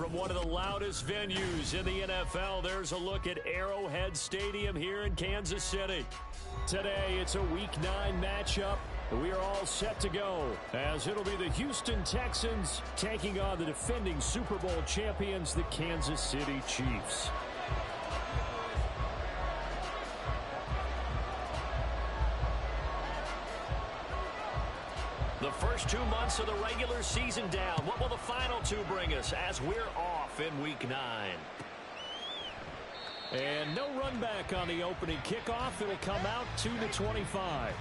from one of the loudest venues in the NFL. There's a look at Arrowhead Stadium here in Kansas City. Today, it's a Week 9 matchup. We are all set to go, as it'll be the Houston Texans taking on the defending Super Bowl champions, the Kansas City Chiefs. The first 2 months of the regular season down. What will the final 2 bring us as we're off in Week 9? And no run back on the opening kickoff. It'll come out 2-25.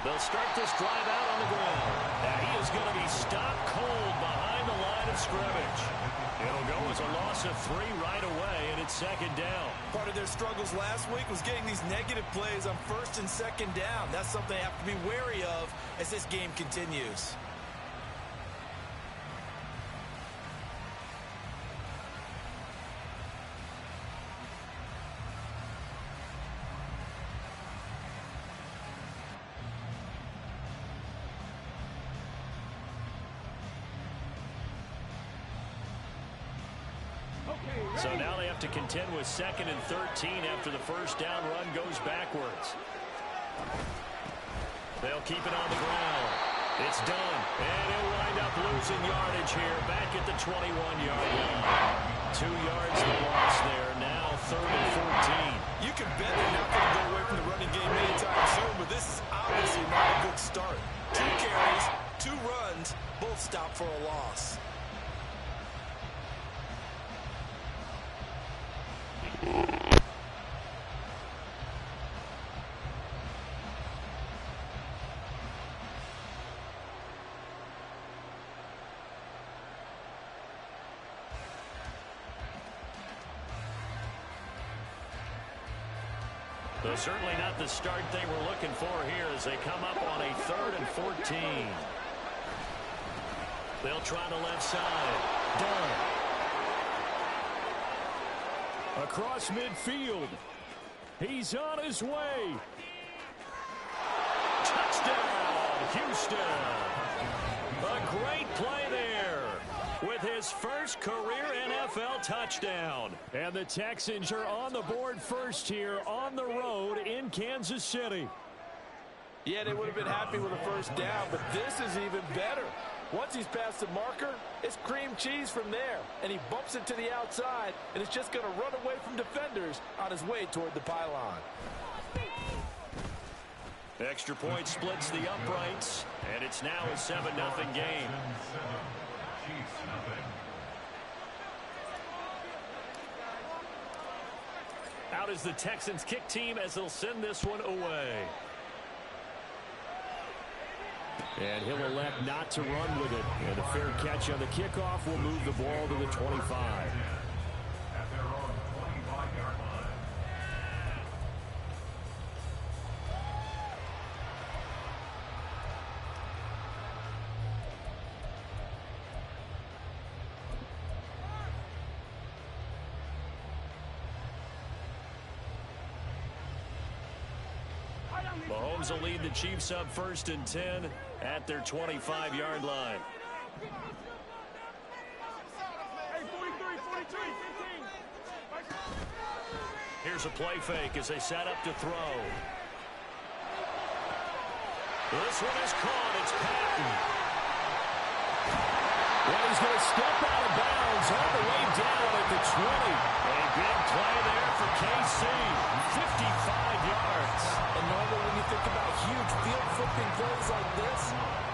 They'll start this drive out on the ground. Now he is going to be stopped cold behind the line of scrimmage. It'll go as a loss of 3 right away, and it's second down. Part of their struggles last week was getting these negative plays on first and second down. That's something they have to be wary of as this game continues. So now they have to contend with 2nd and 13 after the first down run goes backwards. They'll keep it on the ground. It's done. And he'll wind up losing yardage here back at the 21-yard line. 2 yards the loss there. Now 3rd and 14. You can bet they're not going to go away from the running game anytime soon, but this is obviously not a good start. 2 carries, 2 runs, both stop for a loss. So certainly not the start they were looking for here as they come up on a 3rd and 14. They'll try the left side. Done. Across midfield. He's on his way. Touchdown, Houston. A great play there with his first career NFL touchdown. And the Texans are on the board first here on the road in Kansas City. Yeah, they would have been happy with a first down, but this is even better. Once he's past the marker, it's cream cheese from there. And he bumps it to the outside, and it's just going to run away from defenders on his way toward the pylon. Extra point splits the uprights, and it's now a 7-0 game. Out is the Texans kick team as they'll send this one away. And he'll elect not to run with it. And a fair catch on the kickoff will move the ball to the 25. Mahomes will lead the Chiefs up 1st and 10 at their 25-yard line. Here's a play fake as they set up to throw. This one is caught. It's Patton. Well, he's going to step out of bounds all the way down at the 20. A big play there for KC. 55 yards. And normally when you think about huge field flipping plays like this,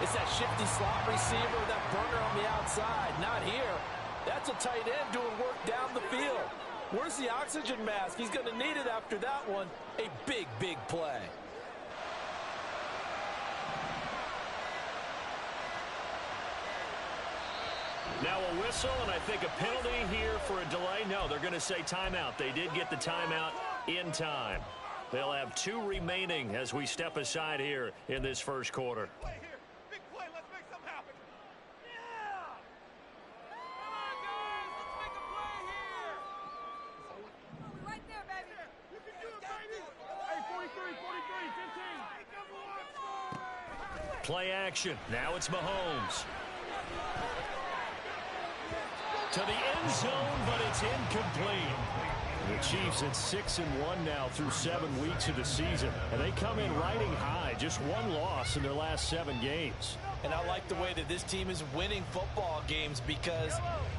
it's that shifty slot receiver, that burner on the outside. Not here. That's a tight end doing work down the field. Where's the oxygen mask? He's going to need it after that one. A big, big play. Now a whistle, and I think a penalty here for a delay. No, they're going to say timeout. They did get the timeout in time. They'll have 2 remaining as we step aside here in this first quarter. Big play. Let's make something happen. Yeah! Come on, guys. Let's make a play here. Right there, baby. You can do it, baby. Hey, 43, 43, 15. Play action. Now it's Mahomes. To the end zone, but it's incomplete. The Chiefs at 6-1 now through 7 weeks of the season. And they come in riding high. Just 1 loss in their last 7 games. And I like the way that this team is winning football games because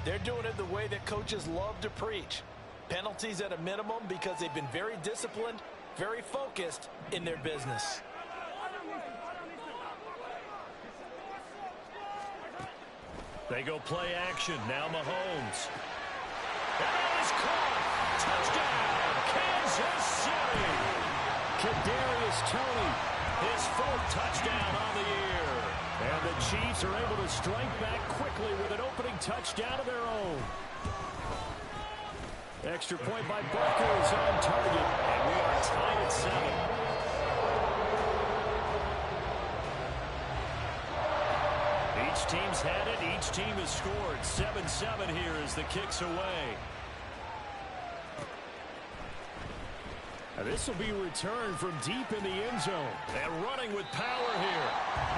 they're doing it the way that coaches love to preach. Penalties at a minimum because they've been very disciplined, very focused in their business. They go play action. Now Mahomes. And that is caught. Touchdown, Kansas City. Kadarius Toney, his 4th touchdown on the year. And the Chiefs are able to strike back quickly with an opening touchdown of their own. Extra point by Booker is on target. And we are tied at 7. Each team's had it. Each team has scored. 7-7 here as the kick's away. Now this will be returned from deep in the end zone. And running with power here.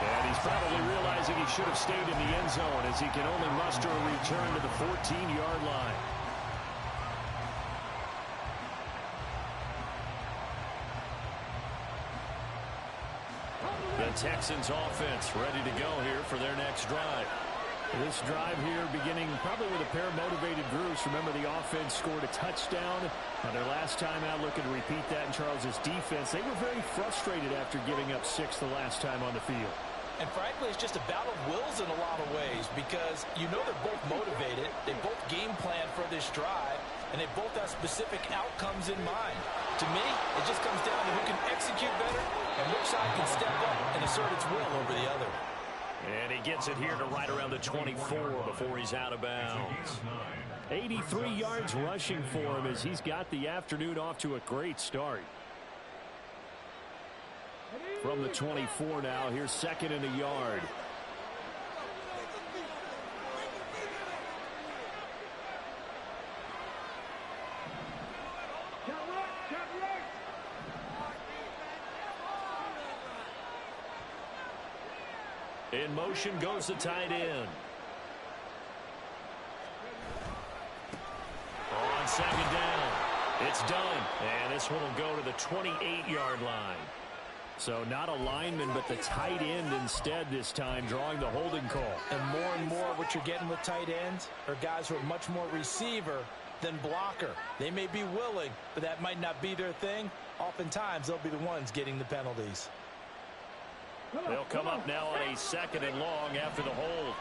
And he's probably realizing he should have stayed in the end zone as he can only muster a return to the 14-yard line. The Texans offense ready to go here for their next drive. This drive here beginning probably with a pair of motivated groups. Remember, the offense scored a touchdown. On their last time out, looking to repeat that in Charles's defense. They were very frustrated after giving up 6 the last time on the field. And frankly, it's just a battle of wills in a lot of ways because you know they're both motivated. They both game plan for this drive, and they both have specific outcomes in mind. To me, it just comes down to who can execute better and which side can step up and assert its will over the other. And he gets it here to right around the 24 before he's out of bounds. 83 yards rushing for him as he's got the afternoon off to a great start. From the 24 now, here's 2nd and a yard. In motion goes the tight end. On 2nd down, it's done. And this one will go to the 28-yard line. So not a lineman, but the tight end instead this time, drawing the holding call. And more what you're getting with tight ends are guys who are much more receiver than blocker. They may be willing, but that might not be their thing. Oftentimes, they'll be the ones getting the penalties. They'll come up now on a 2nd and long after the hold.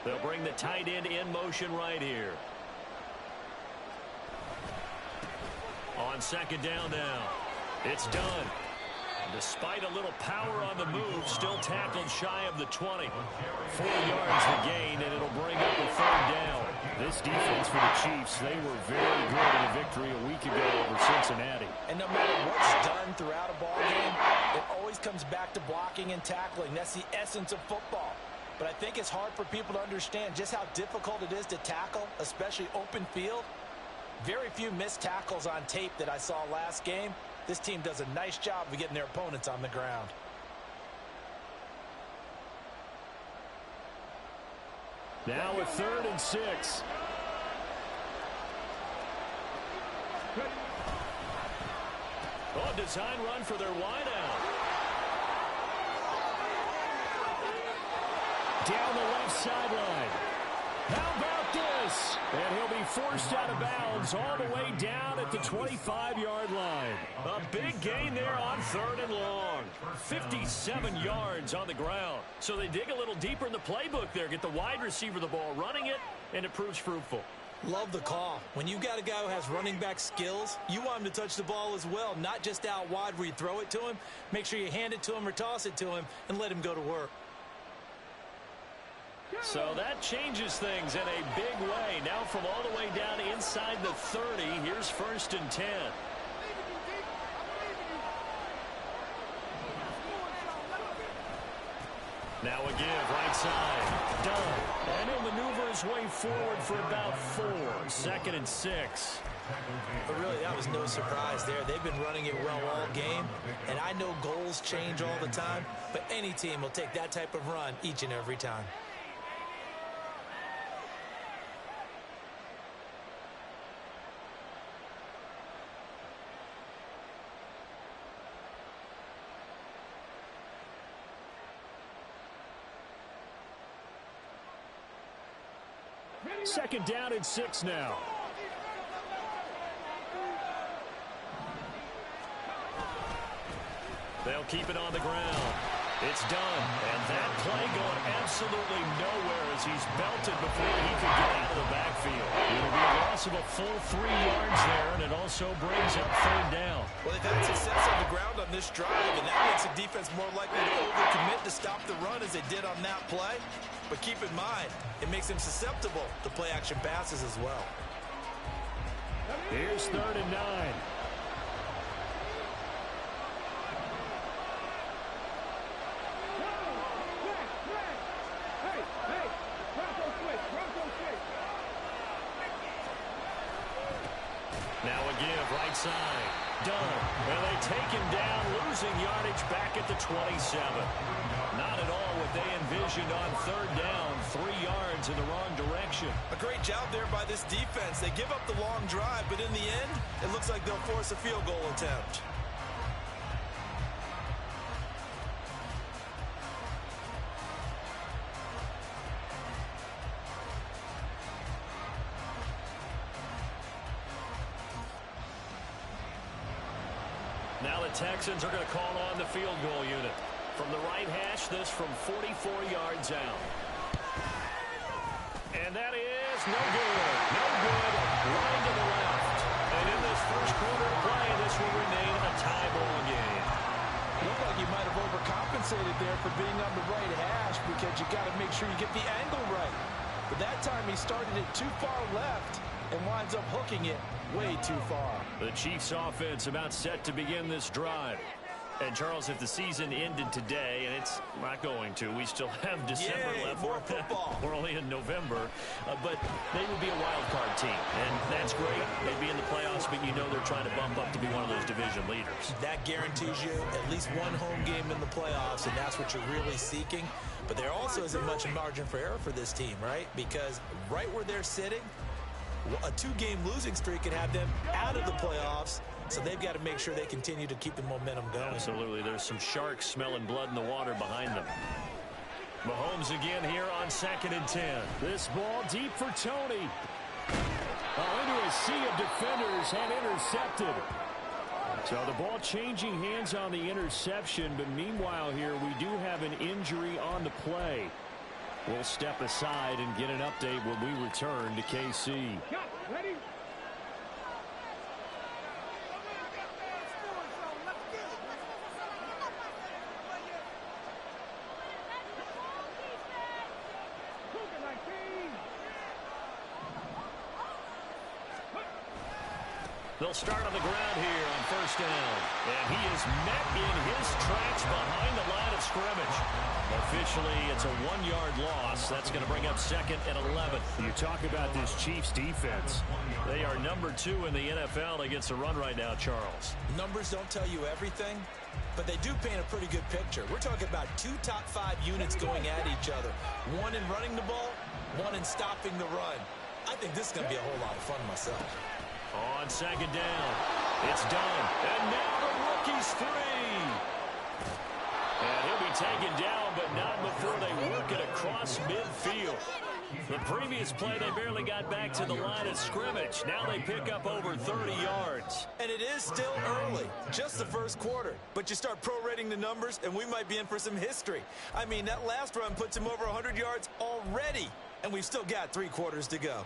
They'll bring the tight end in motion right here. On 2nd down now. It's done. Despite a little power on the move, still tackled shy of the 20. 4 yards the gain, and it'll bring up a 3rd down. This defense for the Chiefs, they were very good in a victory a week ago over Cincinnati. And no matter what's done throughout a ball game, it always comes back to blocking and tackling. That's the essence of football. But I think it's hard for people to understand just how difficult it is to tackle, especially open field. Very few missed tackles on tape that I saw last game. This team does a nice job of getting their opponents on the ground. Now a 3rd and 6. Oh, design run for their wideout. Down the left sideline. How about this? And he'll be forced out of bounds all the way down at the 25-yard line. A big gain there on 3rd and long. 57 yards on the ground. So they dig a little deeper in the playbook there, get the wide receiver the ball, running it, and it proves fruitful. Love the call. When you've got a guy who has running back skills, you want him to touch the ball as well, not just out wide where you throw it to him. Make sure you hand it to him or toss it to him and let him go to work. So that changes things in a big way. Now from all the way down inside the 30, here's 1st and 10. Now a give, right side. Done. And he'll maneuver his way forward for about 4. 2nd and 6. But really, that was no surprise there. They've been running it well all game. And I know goals change all the time, but any team will take that type of run each and every time. Second down and 6 now. They'll keep it on the ground. It's done. And that play going absolutely nowhere as he's belted before he could get out of the backfield. It'll be a loss of a full 3 yards there, and it also brings up 3rd down. Well, they've had success on the ground on this drive, and that makes the defense more likely to overcommit to stop the run as they did on that play. But keep in mind, it makes them susceptible to play-action passes as well. Here's 3rd and 9. Now a give, right side. Done. And they take him down, losing yardage back at the 27. Not at all what they envisioned on 3rd down. 3 yards in the wrong direction. A great job there by this defense. They give up the long drive, but in the end, it looks like they'll force a field goal attempt. Now the Texans are going to call on the field goal unit. From the right hash, this from 44 yards out. And that is no good. No good. Line to the left. And in this first quarter of play, this will remain a tie ball game. Looked like you might have overcompensated there for being on the right hash because you got to make sure you get the angle right. But that time he started it too far left and winds up hooking it way too far. The Chiefs offense about set to begin this drive. And Charles, if the season ended today, and it's not going to, we still have December left. More football. We're only in November, but they would be a wild card team, and that's great. They'd be in the playoffs, but you know they're trying to bump up to be one of those division leaders. That guarantees you at least one home game in the playoffs, and that's what you're really seeking. But there also isn't much margin for error for this team, right? Because right where they're sitting, a 2-game losing streak could have them out of the playoffs. So they've got to make sure they continue to keep the momentum going. Absolutely. There's some sharks smelling blood in the water behind them. Mahomes again here on 2nd and 10. This ball deep for Tony. Into a sea of defenders and intercepted. So the ball changing hands on the interception, but meanwhile here we do have an injury on the play. We'll step aside and get an update when we return to KC. Ready? They'll start on the ground here on 1st down. And he is met in his tracks behind the line of scrimmage. Officially, it's a 1-yard loss. That's going to bring up 2nd and 11. You talk about this Chiefs defense. They are number 2 in the NFL against the run right now, Charles. Numbers don't tell you everything, but they do paint a pretty good picture. We're talking about 2 top 5 units going at each other. One in running the ball, one in stopping the run. I think this is going to be a whole lot of fun myself. On 2nd down, it's done. And now the rookie's free. And he'll be taken down, but not before they work it across midfield. The previous play, they barely got back to the line of scrimmage. Now they pick up over 30 yards. And it is still early, just the first quarter. But you start prorating the numbers, and we might be in for some history. I mean, that last run puts him over 100 yards already, and we've still got 3 quarters to go.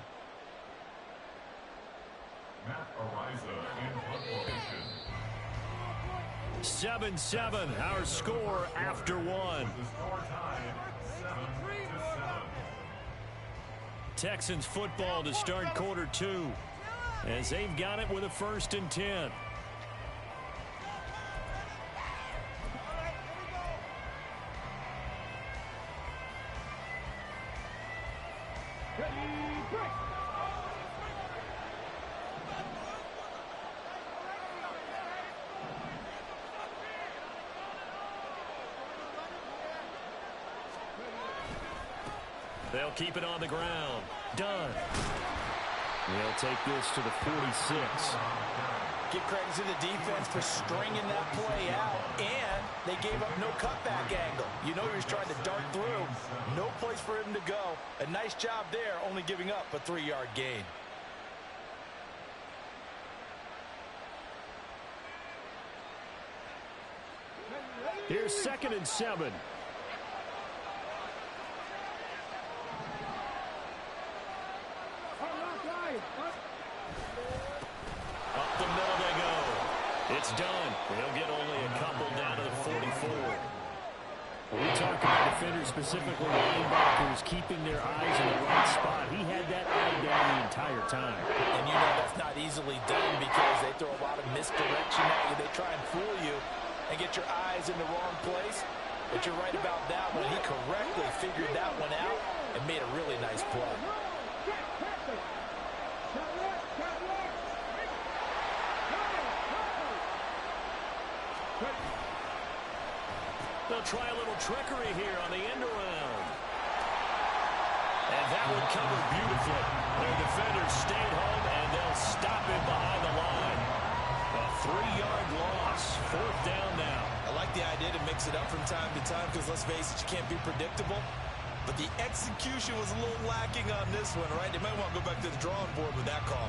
7-7, our score after 1. Texans football to start quarter 2 as they've got it with a 1st and 10. They'll keep it on the ground. Done. They'll take this to the 46. Give credit to the defense for stringing that play out, and they gave up no cutback angle. You know he was trying to dart through. No place for him to go. A nice job there, only giving up a 3-yard gain. Here's 2nd and 7. Up the middle they go. It's done. They'll get only a couple down to the 44. When we talk about defenders, specifically linebackers, keeping their eyes in the right spot, he had that eye down the entire time. And you know that's not easily done because they throw a lot of misdirection at you. They try and fool you and get your eyes in the wrong place. But you're right about that one. He correctly figured that one out and made a really nice play. They'll try a little trickery here on the end around. And that would cover beautifully. Their defenders stayed home, and they'll stop him behind the line. A 3-yard loss. 4th down now. I like the idea to mix it up from time to time because, let's face it, you can't be predictable. But the execution was a little lacking on this one, right? They might want to go back to the drawing board with that call.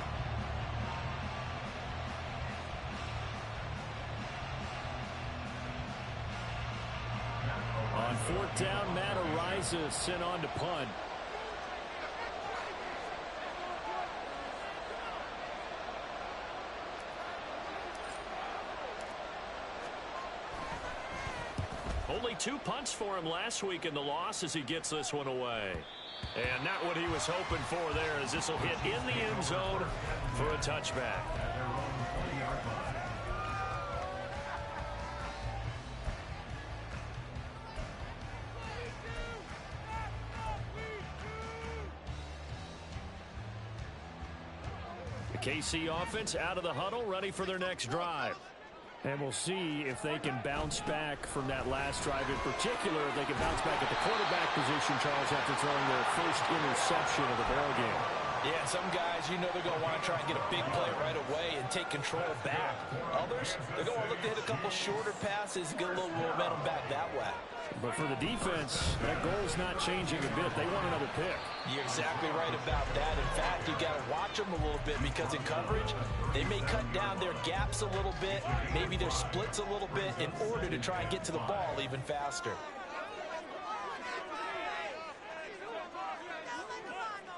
On 4th down, Matt Ariza sent on to punt. Only 2 punts for him last week in the loss as he gets this one away. And not what he was hoping for there, as this will hit in the end zone for a touchback. The KC offense out of the huddle, ready for their next drive. And we'll see if they can bounce back from that last drive in particular. If they can bounce back at the quarterback position, Charles, after throwing their first interception of the ball game. Yeah, some guys, you know they're going to want to try and get a big play right away and take control back. Others, they're going to look to hit a couple shorter passes and get a little momentum back that way. But for the defense, that goal's not changing a bit. They want another pick. You're exactly right about that. In fact, you got to watch them a little bit because in coverage, they may cut down their gaps a little bit, maybe their splits a little bit in order to try and get to the ball even faster.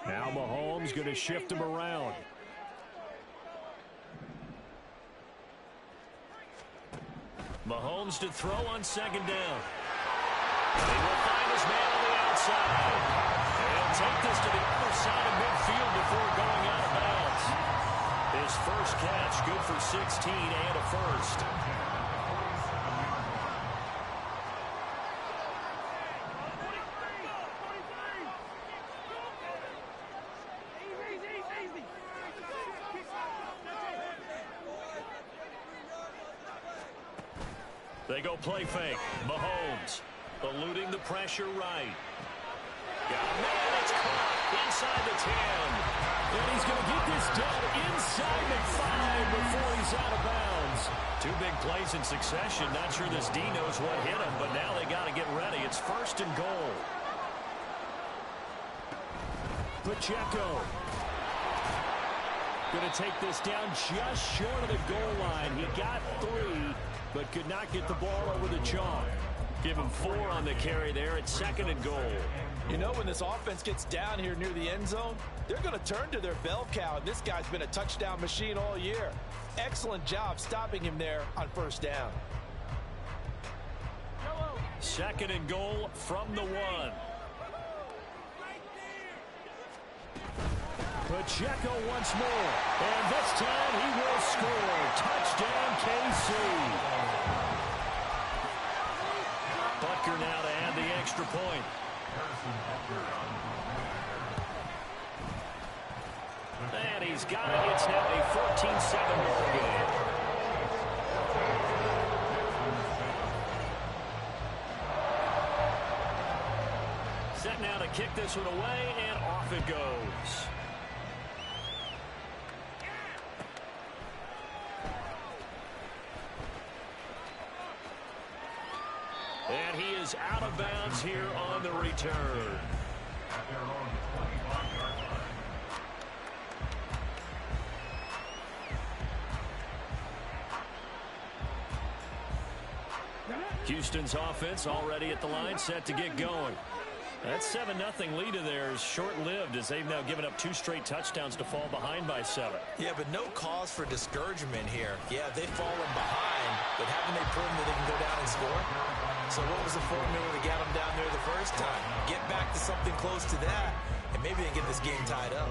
Now Mahomes going to shift him around. Mahomes to throw on 2nd down. He will find his man on the outside. He'll take this to the other side of midfield before going out of bounds. His first catch, good for 16 and a first. They go play fake. Mahomes eluding the pressure right. Got a man, it's caught inside the 10. And he's going to get this done inside the 5 before he's out of bounds. 2 big plays in succession. Not sure this D knows what hit him, but now they got to get ready. It's 1st and goal. Pacheco. Going to take this down just short of the goal line. He got 3, but could not get the ball over the chalk. Give him 4 on the carry there at 2nd and goal. You know, when this offense gets down here near the end zone, they're going to turn to their bell cow, and this guy's been a touchdown machine all year. Excellent job stopping him there on 1st down. 2nd and goal from the 1. Pacheco once more, and this time he will score. Touchdown, KC. Butker now to add the extra point. And he's got it. It's now a 14-7 ball game. Set now to kick this one away, and off it goes. And he is out of bounds here on the return. Houston's offense already at the line, set to get going. That 7-0 lead of theirs short-lived as they've now given up 2 straight touchdowns to fall behind by 7. Yeah, but no cause for discouragement here. Yeah, they've fallen behind, but haven't they proven that they can go down and score? So what was the formula to get them down there the first time? Get back to something close to that, and maybe they get this game tied up.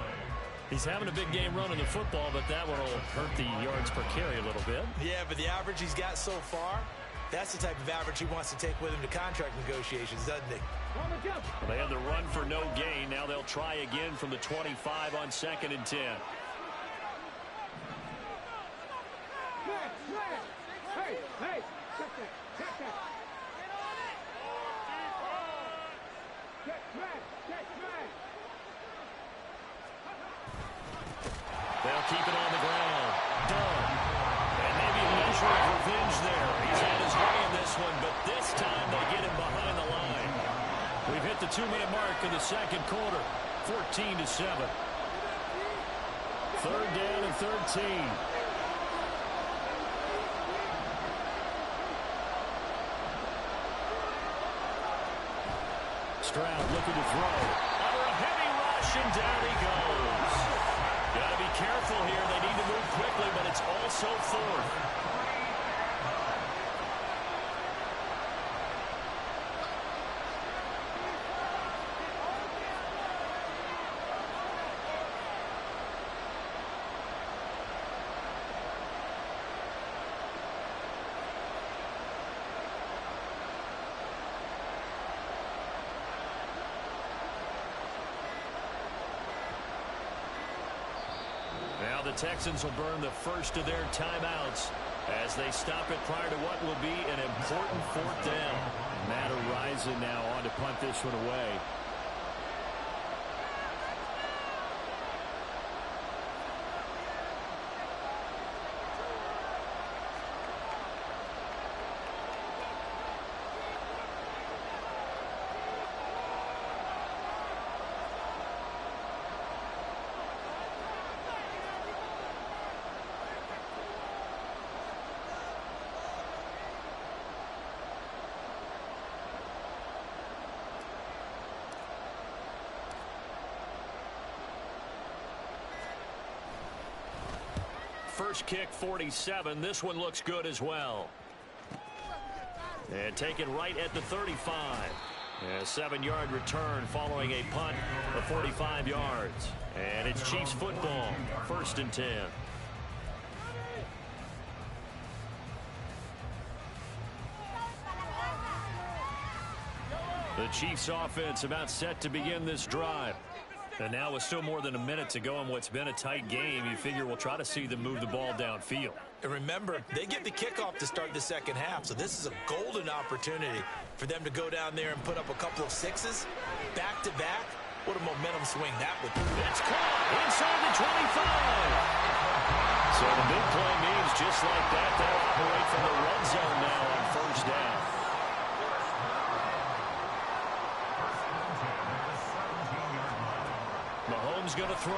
He's having a big game running the football, but that one will hurt the yards per carry a little bit. Yeah, but the average he's got so far, that's the type of average he wants to take with him to contract negotiations, doesn't he? They had the run for no gain. Now they'll try again from the 25 on 2nd and 10. Hey, check that. They'll keep it on the ground. Dunn. And maybe a measure of revenge there. He's had his way in this one, but this time they get him behind the line. We've hit the 2-minute mark in the 2nd quarter. 14-7. 3rd down and 13. Stroud looking to throw. Under a heavy rush, and down he goes. Got to be careful here. They need to move quickly, but it's also 4th. Now the Texans will burn the first of their timeouts as they stop it prior to what will be an important 4th down. Matt Araiza now on to punt this one away. First kick, 47. This one looks good as well. And taken right at the 35. A 7-yard return following a punt of 45 yards. And it's Chiefs football. 1st and 10. The Chiefs offense about set to begin this drive. And now with still more than a minute to go in what's been a tight game, you figure we'll try to see them move the ball downfield. And remember, they get the kickoff to start the 2nd half, so this is a golden opportunity for them to go down there and put up a couple of 6s back-to-back. What a momentum swing that would be. It's caught inside the 25. So the big play means just like that, they'll operate from the red zone now on 1st down. Mahomes going to throw.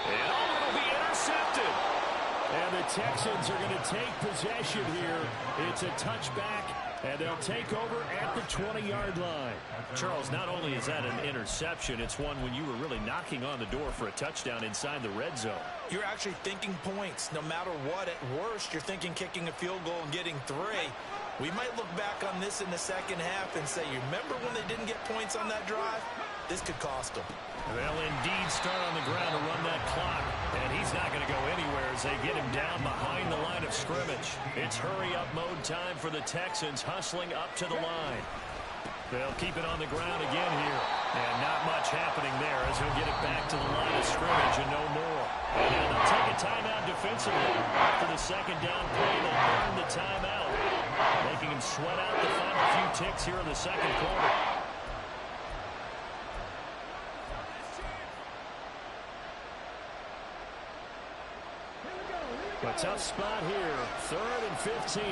And it'll be intercepted. And the Texans are going to take possession here. It's a touchback, and they'll take over at the 20-yard line. Charles, not only is that an interception, it's one when you were really knocking on the door for a touchdown inside the red zone. You're actually thinking points. No matter what, at worst, you're thinking kicking a field goal and getting 3. We might look back on this in the second half and say, you remember when they didn't get points on that drive? This could cost them. They'll indeed start on the ground to run that clock, and he's not going to go anywhere as they get him down behind the line of scrimmage. It's hurry-up mode time for the Texans, hustling up to the line. They'll keep it on the ground again here, and not much happening there as he'll get it back to the line of scrimmage and no more. And now they'll take a timeout defensively. After the second down play, they'll burn the timeout, making him sweat out the final few ticks here in the second quarter. A tough spot here, 3rd and 15.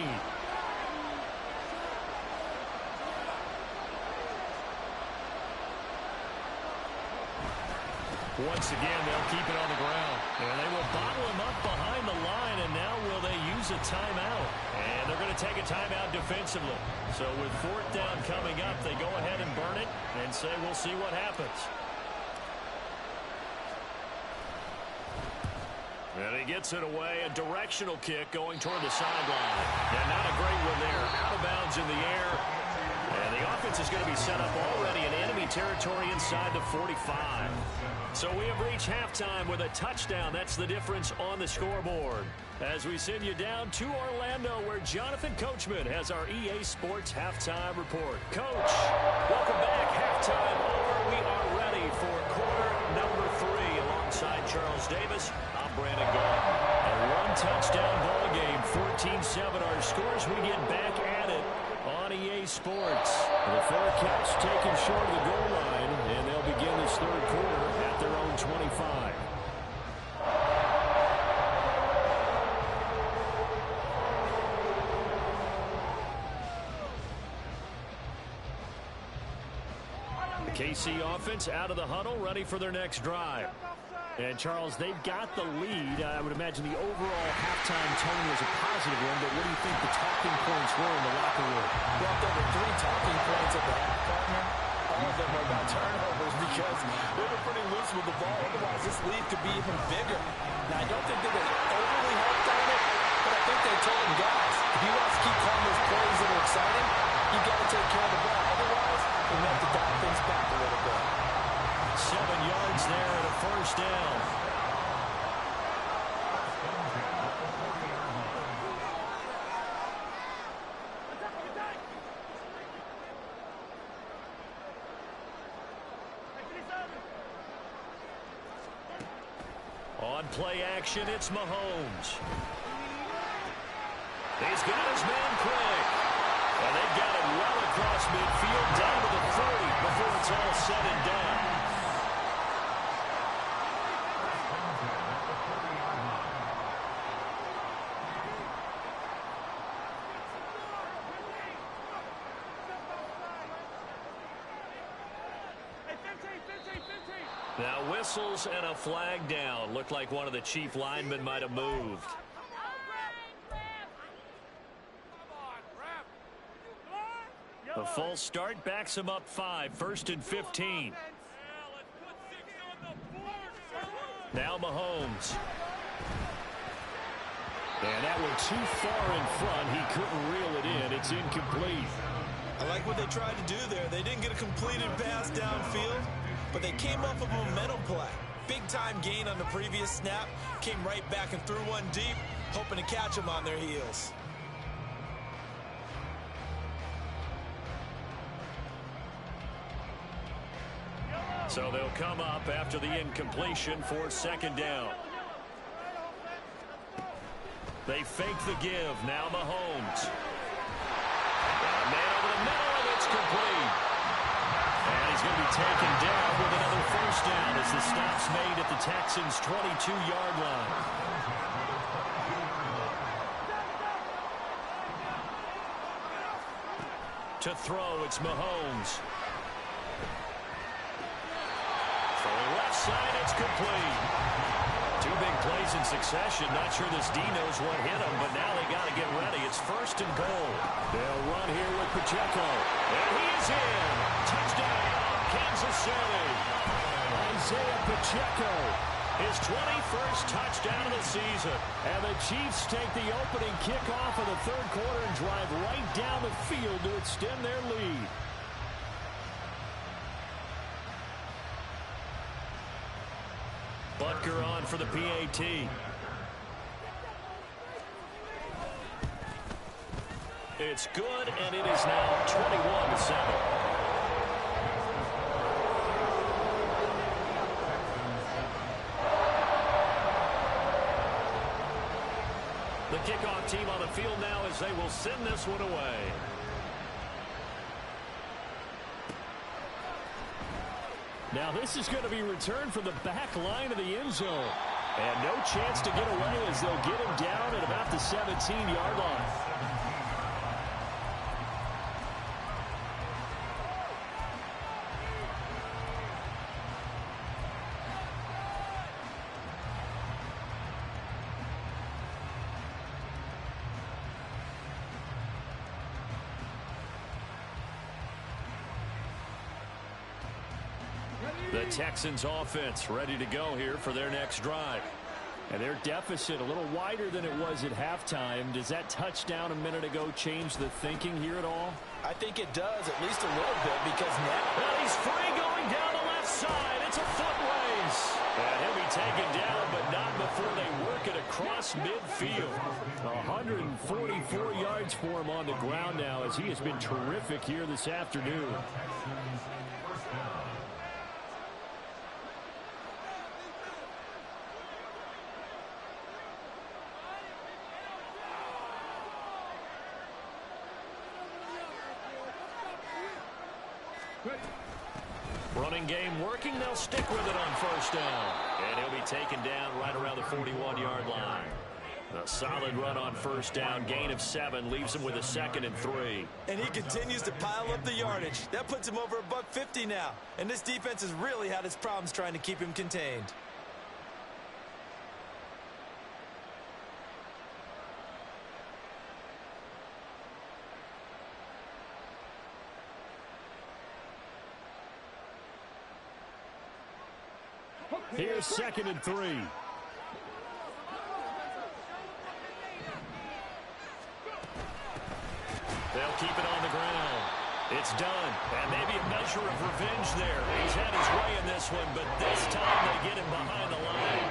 Once again, they'll keep it on the ground. And they will bottle him up behind the line, and now will they use a timeout? And they're going to take a timeout defensively. So with 4th down coming up, they go ahead and burn it and say we'll see what happens. And he gets it away, a directional kick going toward the sideline. And not a great one there. Out of bounds in the air. And the offense is going to be set up already in enemy territory inside the 45. So we have reached halftime with a touchdown. That's the difference on the scoreboard. As we send you down to Orlando, where Jonathan Coachman has our EA Sports Halftime Report. Coach, welcome back. Halftime over. We are ready for quarter number 3 alongside Charles Davis. I'm Brandon Gault. A one-touchdown ball game, 14-7 our scores. We get back at it on EA Sports. The Forecats taken short of the goal line, and they'll begin this 3rd quarter at their own 25. The KC offense out of the huddle, ready for their next drive. And, Charles, they've got the lead. I would imagine the overall halftime tone was a positive one, but what do you think the talking points were in the locker room? Well, there were 3 talking points at the half, partner. All of them were about turnovers because they were pretty loose with the ball. Otherwise, this lead could be even bigger. Now, I don't think they were overly helped on it, but I think they told them, guys, if you want to keep calling those plays that are exciting, you got to take care of the ball. Otherwise, we have to dial things back a little bit. 7 yards there and a 1st down. On play action, it's Mahomes. He's got his man Craig. And they've got it well across midfield down to the 40 before it's all said and done. Now whistles and a flag down. Looked like one of the chief linemen might have moved. The false start backs him up 5. 1st and 15. Now Mahomes. And that one too far in front. He couldn't reel it in. It's incomplete. I like what they tried to do there. They didn't get a completed pass downfield, but they came off of a momentum play. Big-time gain on the previous snap. Came right back and threw one deep, hoping to catch them on their heels. So they'll come up after the incompletion for 2nd down. They fake the give. Now Mahomes. And man over the middle, and it's complete. And he's going to be taken down with another 1st down as the stop's made at the Texans' 22-yard line. To throw, it's Mahomes. complete. Two big plays in succession. Not sure this D knows what hit him, but now they got to get ready. It's 1st and goal. They'll run here with Pacheco. And he is in. Touchdown, Kansas City. Isaiah Pacheco, his 21st touchdown of the season. And the Chiefs take the opening kickoff of the 3rd quarter and drive right down the field to extend their lead. Butker on for the PAT. It's good, and it is now 21-7. The kickoff team on the field now as they will send this one away. Now this is going to be returned from the back line of the end zone. And no chance to get away as they'll get him down at about the 17-yard line. The Texans offense ready to go here for their next drive. And their deficit a little wider than it was at halftime. Does that touchdown a minute ago change the thinking here at all? I think it does, at least a little bit, because now... And he's free going down the left side. It's a foot race. And he'll be taken down, but not before they work it across midfield. 144 yards for him on the ground now as he has been terrific here this afternoon. Running game working. They'll stick with it on 1st down. And he'll be taken down right around the 41-yard line. A solid run on 1st down. Gain of 7 leaves him with a 2nd and 3. And he continues to pile up the yardage. That puts him over $150 now. And this defense has really had its problems trying to keep him contained. Here's 2nd and 3. They'll keep it on the ground. It's done. And maybe a measure of revenge there. He's had his way in this one, but this time they get him behind the line.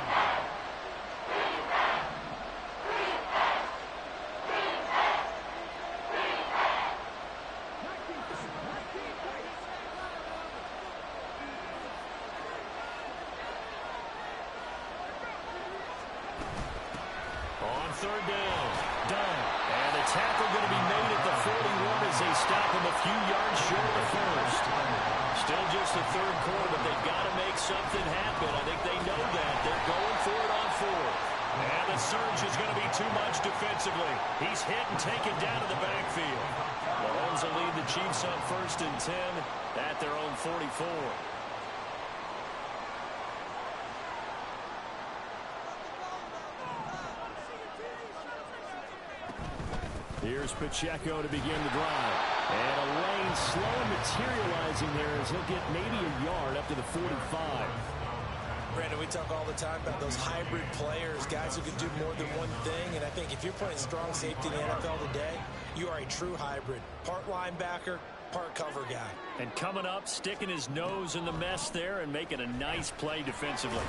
On 3rd down, done. And a tackle going to be made at the 41 as they stop him a few yards short of the 1st. Still just the 3rd quarter, but they've got to make something happen. I think they know that. They're going for it on 4th. And the surge is going to be too much defensively. He's hit and taken down to the backfield. Mahomes will lead the Chiefs on 1st and 10 at their own 44. Here's Pacheco to begin the drive. And a lane slow materializing there as he'll get maybe a yard up to the 45. Brandon, we talk all the time about those hybrid players, guys who can do more than one thing. And I think if you're playing strong safety in the NFL today, you are a true hybrid. Part linebacker, part cover guy. And coming up, sticking his nose in the mess there and making a nice play defensively.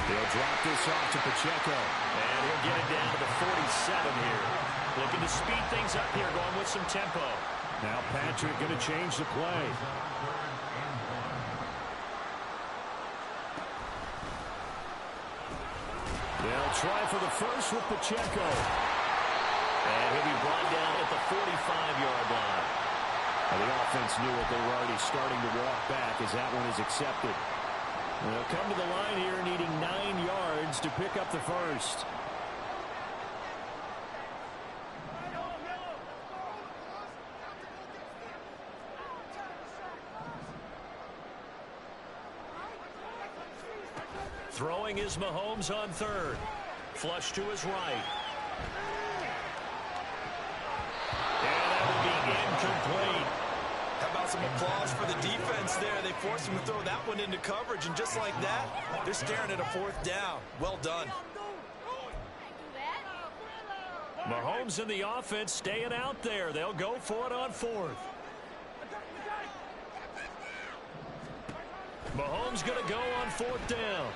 They'll drop this off to Pacheco. And he'll get it down to the 47 here. Looking to speed things up here, going with some tempo. Now Patrick going to change the play. They'll try for the first with Pacheco. And he'll be brought down at the 45-yard line. And the offense knew it. They were already starting to walk back as that one is accepted. And they'll come to the line here needing 9 yards to pick up the first. Throwing is Mahomes on third. Flush to his right. And that will be incomplete. How about some applause for the defense there? They forced him to throw that one into coverage, and just like that, they're staring at a fourth down. Well done. Mahomes and the offense staying out there. They'll go for it on fourth. Mahomes going to go on fourth down.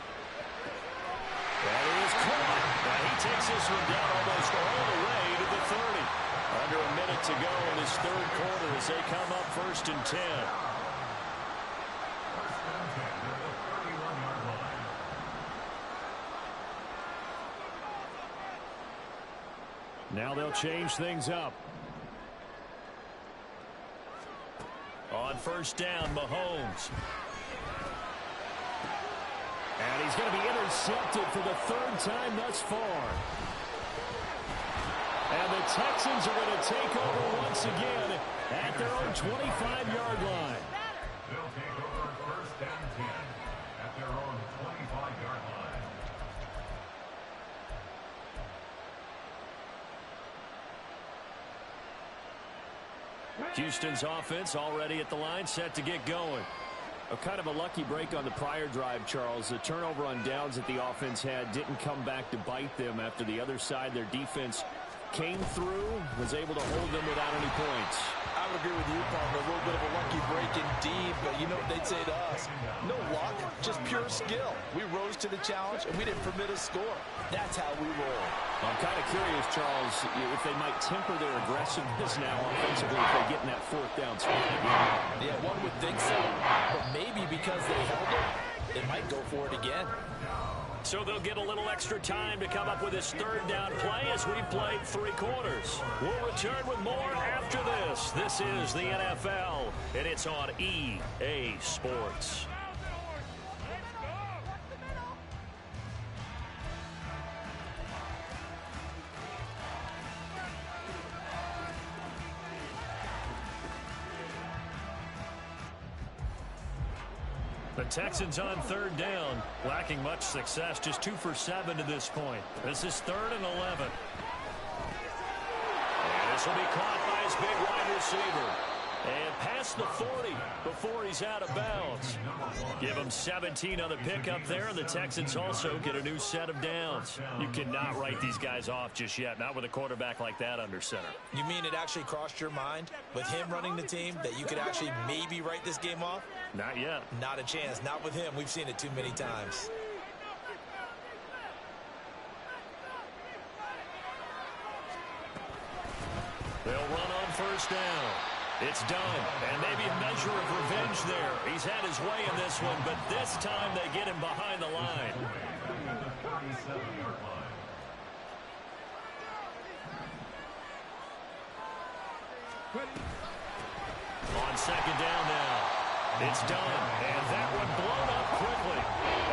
That is caught. Now he takes this one down almost all the way to the 30. Under a minute to go in his third quarter as they come up 1st and 10. Now they'll change things up. On first down, Mahomes. And he's going to be intercepted for the third time thus far. And the Texans are going to take over once again at their own 25-yard line. They'll take over 1st and 10 at their own 25-yard line. Houston's offense already at the line, set to get going. Kind of a lucky break on the prior drive, Charles. The turnover on downs that the offense had didn't come back to bite them after the other side. Their defense came through, was able to hold them without any points. I would agree with you, Palmer. A little bit of a lucky break indeed, but you know what they'd say to us? No luck, just pure skill. We rose to the challenge, and we didn't permit a score. That's how we roll. I'm kind of curious, Charles, if they might temper their aggressiveness now offensively if they get in that fourth down spot again. Yeah, one would think so. But maybe because they held it, they might go for it again. So they'll get a little extra time to come up with this third down play as we've played 3 quarters. We'll return with more after this. This is the NFL, and it's on EA Sports. The Texans on third down, lacking much success, just 2 for 7 to this point. This is 3rd and 11. And this will be caught by his big wide receiver. And past the 40 before he's out of bounds. Give him 17 on the pickup there, and the Texans also get a new set of downs. You cannot write these guys off just yet, not with a quarterback like that under center. You mean it actually crossed your mind with him running the team that you could actually maybe write this game off? Not yet. Not a chance. Not with him. We've seen it too many times. They'll run on first down. It's done, and maybe a measure of revenge there. He's had his way in this one, but this time they get him behind the line. On second down now. It's done, and that one blown up quickly.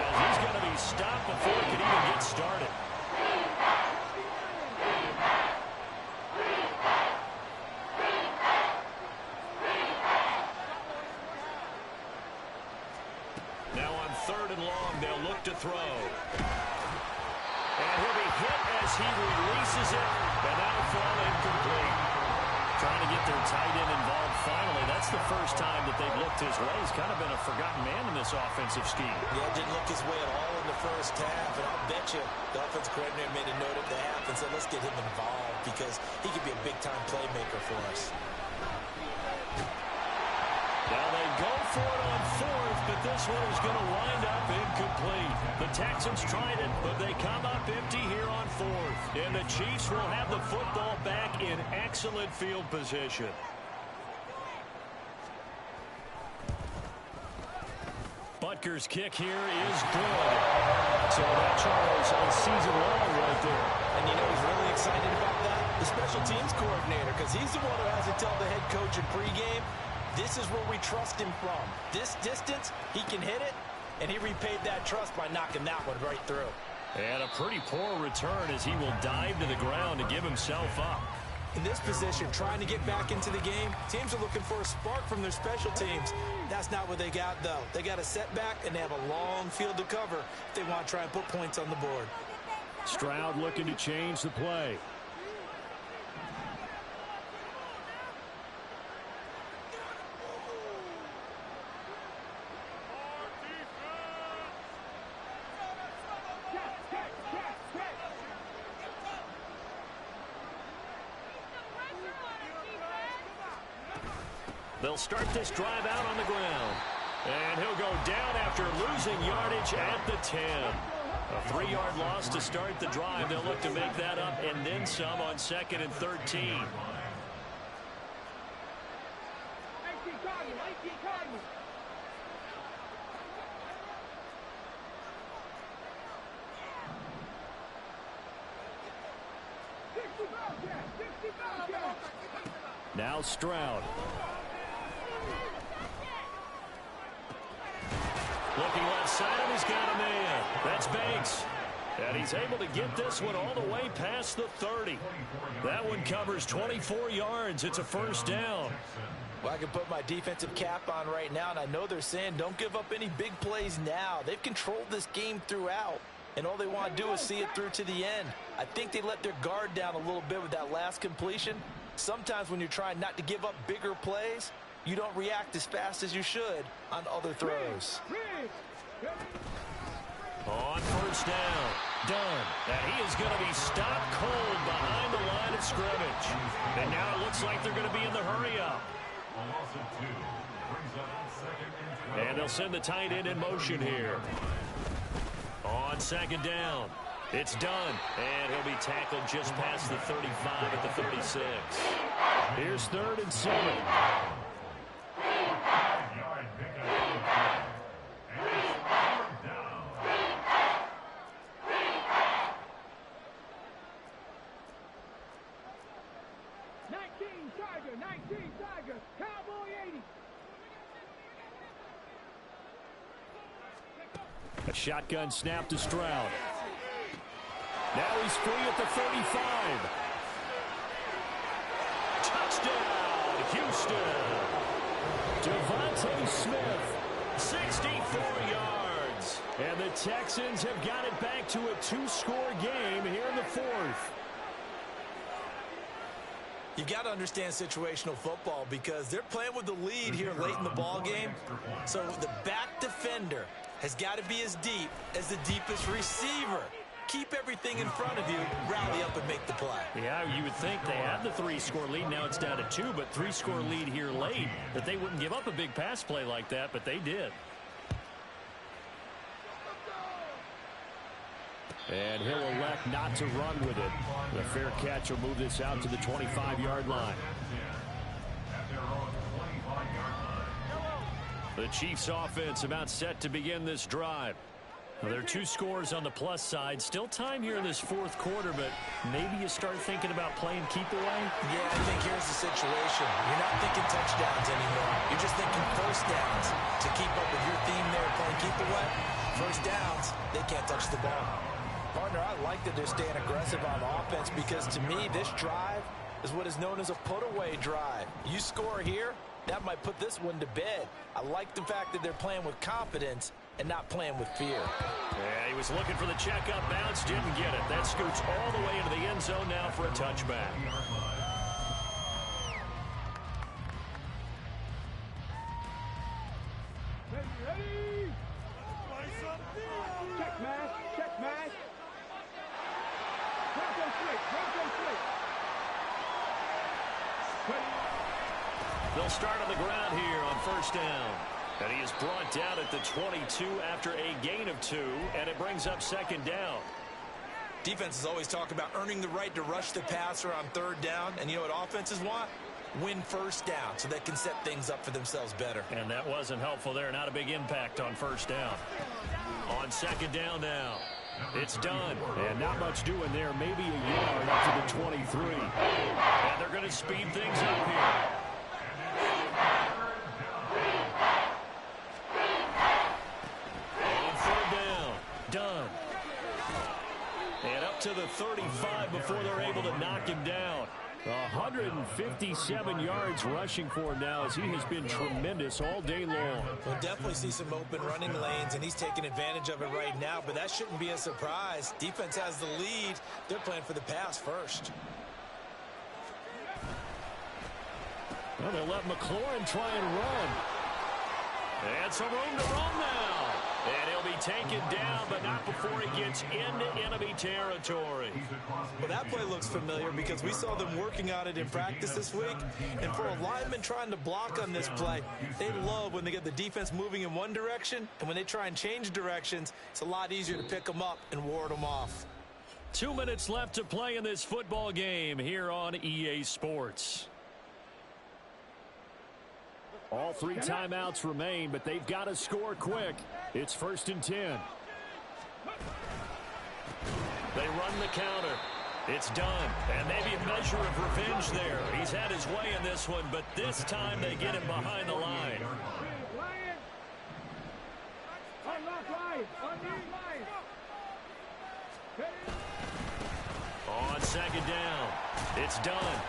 As he's going to be stopped before it can even get started. Now on 3rd and long, they'll look to throw. And he'll be hit as he releases it, and that'll fall incomplete. Trying to get their tight end involved finally. That's the first time that they've looked his way. He's kind of been a forgotten man in this offensive scheme. Yeah, didn't look his way at all in the first half, and I'll bet you the offensive coordinator made a note at the half and said, let's get him involved because he could be a big-time playmaker for us. Now they go for it on 4th, but this one is going to wind up incomplete. The Texans tried it, but they come up empty here on 4th. And the Chiefs will have the football back in excellent field position. Butker's kick here is good. So that Charles a season long right there. And you know he's really excited about that? The special teams coordinator, because he's the one who has to tell the head coach in pregame, this is where we trust him from. This distance, he can hit it, and he repaid that trust by knocking that one right through. And a pretty poor return as he will dive to the ground to give himself up. In this position, trying to get back into the game, teams are looking for a spark from their special teams. That's not what they got, though. They got a setback, and they have a long field to cover if they want to try and put points on the board. Stroud looking to change the play. They'll start this drive out on the ground. And he'll go down after losing yardage at the 10. A 3-yard loss to start the drive. They'll look to make that up and then some on 2nd and 13. Now Stroud. Looking left side, and he's got a man. That's Banks. And he's able to get this one all the way past the 30. That one covers 24 yards. It's a first down. Well, I can put my defensive cap on right now, and I know they're saying don't give up any big plays now. They've controlled this game throughout, and all they want to do is see it through to the end. I think they let their guard down a little bit with that last completion. Sometimes when you're trying not to give up bigger plays, you don't react as fast as you should on other throws. On first down, Dunn. And he is going to be stopped cold behind the line of scrimmage. And now it looks like they're going to be in the hurry-up. And they'll send the tight end in motion here. On 2nd down, it's Dunn. And he'll be tackled just past the 35 at the 36. Here's 3rd and 7. A shotgun snap to Stroud. Now he's free at the 35. Touchdown, Houston. Devontae Smith, 64 yards. And the Texans have got it back to a 2-score game here in the 4th. You got to understand situational football because they're playing with the lead here late in the ball game. So the back defender has got to be as deep as the deepest receiver. Keep everything in front of you, rally up and make the play. Yeah, you would think they had the 3-score lead. Now it's down to 2, but 3-score lead here late, that they wouldn't give up a big pass play like that, but they did. And he'll elect not to run with it. The fair catch will move this out to the 25-yard line. The Chiefs offense about set to begin this drive. Well, there are 2 scores on the plus side. Still time here in this 4th quarter, but maybe you start thinking about playing keep away? Yeah, I think here's the situation. You're not thinking touchdowns anymore. You're just thinking first downs. To keep up with your theme there, playing keep away, first downs, they can't touch the ball. Partner, I like that they're staying aggressive on offense because to me, this drive is what is known as a put-away drive. You score here, that might put this one to bed. I like the fact that they're playing with confidence and not playing with fear. Yeah, he was looking for the checkup bounce, didn't get it. That scoots all the way into the end zone now for a touchback. They'll start on the ground here on first down. And he is brought down at the 22 after a gain of 2, and it brings up 2nd down. Defenses always talk about earning the right to rush the passer on 3rd down, and you know what offenses want? Win first down so they can set things up for themselves better. And that wasn't helpful there. Not a big impact on first down. On 2nd down now, it's done. And not much doing there. Maybe a yard up to the 23. And they're going to speed things up here. Done. And up to the 35 before they're able to knock him down. 157 yards rushing for him now as he has been tremendous all day long. We'll definitely see some open running lanes, and he's taking advantage of it right now, but that shouldn't be a surprise. Defense has the lead. They're playing for the pass first. Well, they'll let McLaurin try and run. And some room to run now. And he'll be taken down, but not before he gets into enemy territory. Well, that play looks familiar because we saw them working on it in practice this week. And for a lineman trying to block on this play, they love when they get the defense moving in one direction. And when they try and change directions, it's a lot easier to pick them up and ward them off. 2 minutes left to play in this football game here on EA Sports. All 3 timeouts remain, but they've got to score quick. It's 1st and 10. They run the counter. It's done. And maybe a measure of revenge there. He's had his way in this one, but this time they get him behind the line. On 2nd down, it's done.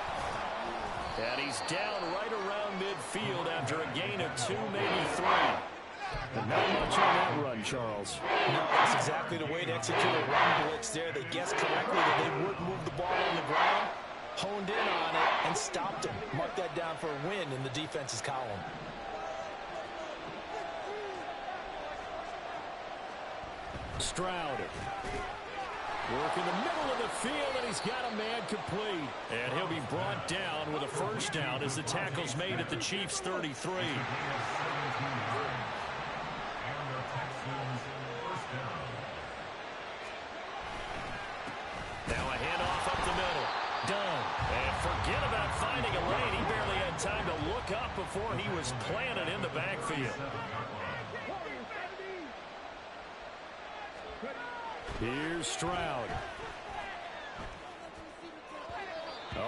And he's down right around midfield after a gain of 2, maybe 3. And not much on that run, Charles. No, that's exactly the way to execute a run blitz there. They guessed correctly that they would move the ball on the ground, honed in on it, and stopped him. Mark that down for a win in the defense's column. Stroud. Work in the middle of the field, and he's got a man complete. And he'll be brought down with a 1st down as the tackle's made at the Chiefs' 33. Now a handoff up the middle. Done. And forget about finding a lane. He barely had time to look up before he was planted in the backfield. Here's Stroud.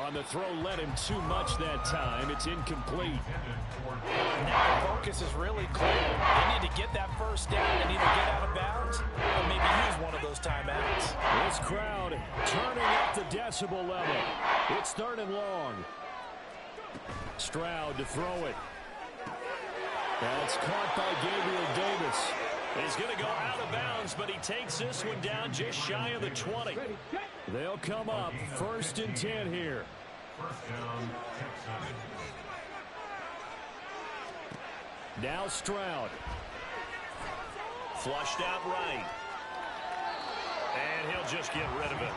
On the throw, led him too much that time. It's incomplete. Now the focus is really clear. They need to get that 1st down and either get out of bounds or maybe use one of those timeouts. This crowd turning up the decibel level. It's 3rd and long. Stroud to throw it. That's caught by Gabriel Davis. He's going to go out of bounds, but he takes this one down just shy of the 20. They'll come up 1st and 10 here. 1st down, Texans. Now Stroud. Flushed out right. And he'll just get rid of it.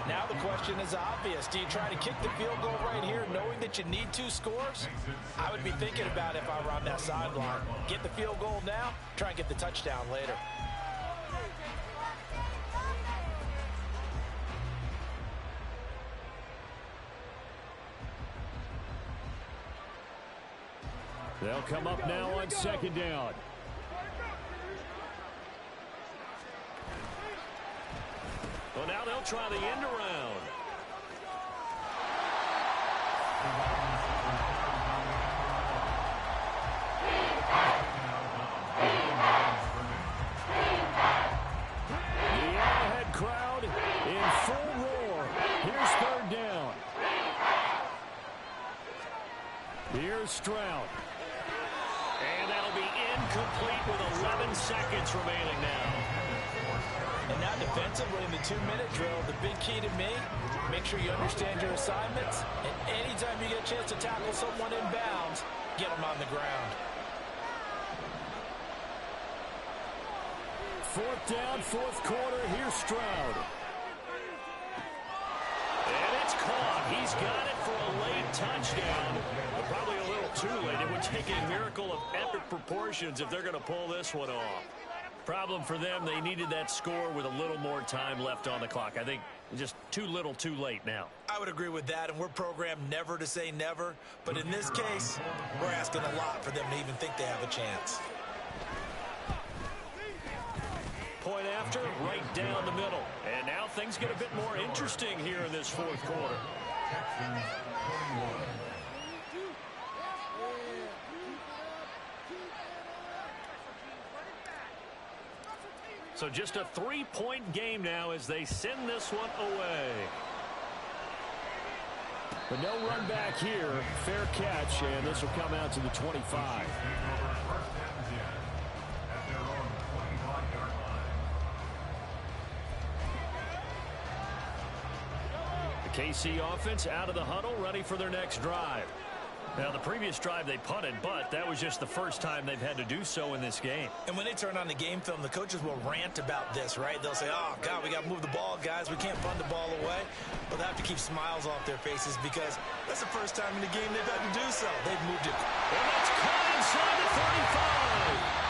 Now the question is obvious. Do you try to kick the field goal right here knowing that you need 2 scores? I would be thinking about it if I were on that sideline. Get the field goal now, try and get the touchdown later. They'll come up now on 2nd down. Well, now they'll try the end around. The Arrowhead crowd in full roar. Here's 3rd down. Here's Stroud. And that'll be incomplete with 11 seconds remaining now. And now defensively in the 2-minute drill, the big key to me, make sure you understand your assignments. And anytime you get a chance to tackle someone in bounds, get them on the ground. 4th down, 4th quarter. Here's Stroud. And it's caught. He's got it for a late touchdown. But probably a little too late. It would take a miracle of epic proportions if they're going to pull this one off. Problem for them, they needed that score with a little more time left on the clock. I think just too little too late now. I would agree with that, and we're programmed never to say never. But in this case, we're asking a lot for them to even think they have a chance. Point after, right down the middle. And now things get a bit more interesting here in this 4th quarter. Texans 21. So just a 3-point game now as they send this one away. But no run back here. Fair catch, and this will come out to the 25. First and 10 at their own 25-yard line. The KC offense out of the huddle, ready for their next drive. Now, the previous drive they punted, but that was just the first time they've had to do so in this game. And when they turn on the game film, the coaches will rant about this, right? They'll say, oh, God, we got to move the ball, guys. We can't punt the ball away. But they have to keep smiles off their faces because that's the first time in the game they've had to do so. They've moved it. And that's caught inside the 35.